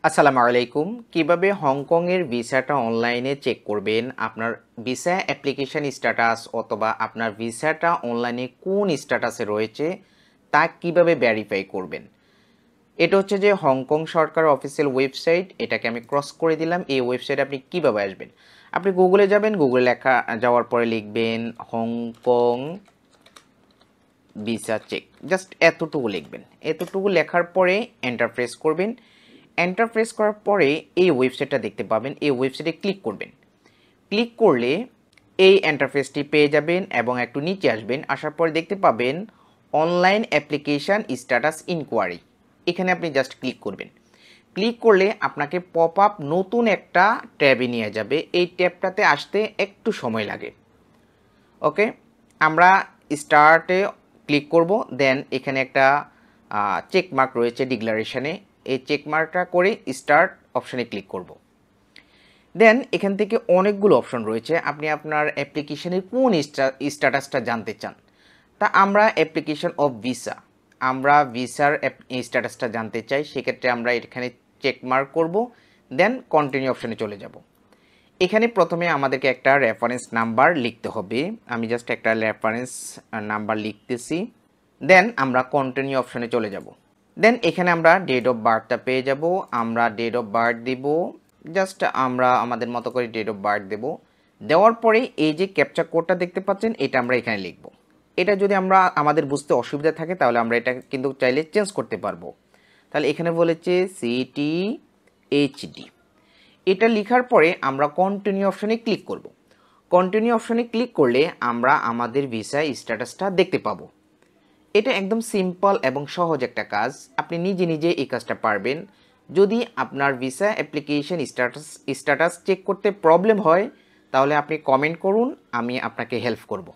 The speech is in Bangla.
আসসালামু আলাইকুম। কিভাবে হংকং এর ভিসাটা অনলাইনে চেক করবেন? আপনার ভিসা অ্যাপ্লিকেশন স্ট্যাটাস অথবা আপনার ভিসাটা অনলাইনে কোন স্ট্যাটাসে রয়েছে তা কিভাবে ভেরিফাই করবেন? এটা হচ্ছে যে হংকং সরকার অফিসিয়াল ওয়েবসাইট। এটাকে আমি ক্রস করে দিলাম। এই ওয়েবসাইটে আপনি কিভাবে আসবেন? আপনি গুগলে যাবেন। গুগলে যাওয়ার পরে লিখবেন হংকং ভিসা চেক। জাস্ট এতটুকু লিখবেন। এতটুকু লেখার পরে এন্টার প্রেস করবেন। এন্টার প্রেস করার পরে এই ওয়েবসাইটটা দেখতে পাবেন। এই ওয়েবসাইটে ক্লিক করবেন। ক্লিক করলে এই ইন্টারফেসটি পেয়ে যাবেন এবং একটু নিচে আসবেন। আসার পরে দেখতে পাবেন অনলাইন অ্যাপ্লিকেশান স্ট্যাটাস ইনকোয়ারি। এখানে আপনি জাস্ট ক্লিক করবেন। ক্লিক করলে আপনাকে পপ আপ নতুন একটা ট্যাবে নিয়ে যাবে। এই ট্যাবটাতে আসতে একটু সময় লাগে। ওকে, আমরা স্টার্টে ক্লিক করব। দেন এখানে একটা চেক মার্ক রয়েছে ডিক্লারেশনে। এই চেক মার্কটা করে স্টার্ট অপশানে ক্লিক করব। দেন এখান থেকে অনেকগুলো অপশন রয়েছে। আপনি আপনার অ্যাপ্লিকেশনের কোন স্ট্যাটাসটা জানতে চান। তা আমরা অ্যাপ্লিকেশন অফ ভিসা, আমরা ভিসার স্ট্যাটাসটা জানতে চাই। সেক্ষেত্রে আমরা এখানে চেক মার্ক করব। দেন কন্টিনিউ অপশানে চলে যাব। এখানে প্রথমে আমাদেরকে একটা রেফারেন্স নাম্বার লিখতে হবে। আমি জাস্ট একটা রেফারেন্স নাম্বার লিখতেছি। দেন আমরা কন্টিনিউ অপশানে চলে যাব। দেন এখানে আমরা ডেট অফ বার্থটা পেয়ে যাব। আমরা ডেট অফ বার্থ দিব। জাস্ট আমরা আমাদের মতো করে ডেট অফ বার্থ দেব। দেওয়ার পরে এই যে ক্যাপচা কোডটা দেখতে পাচ্ছেন, এটা আমরা এখানে লিখব। এটা যদি আমরা আমাদের বুঝতে অসুবিধা থাকে তাহলে আমরা এটা কিন্তু চাইলে চেঞ্জ করতে পারবো। তাহলে এখানে বলেছে CTHD। এটা লেখার পরে আমরা কন্টিনিউ অপশনে ক্লিক করব। কন্টিনিউ অপশনে ক্লিক করলে আমরা আমাদের ভিসা স্ট্যাটাসটা দেখতে পাবো। এটা একদম সিম্পল এবং সহজ একটা কাজ। আপনি নিজে নিজে এই কাজটা পারবেন। যদি আপনার ভিসা অ্যাপ্লিকেশন স্ট্যাটাস চেক করতে প্রবলেম হয় তাহলে আপনি কমেন্ট করুন, আমি আপনাকে হেল্প করব।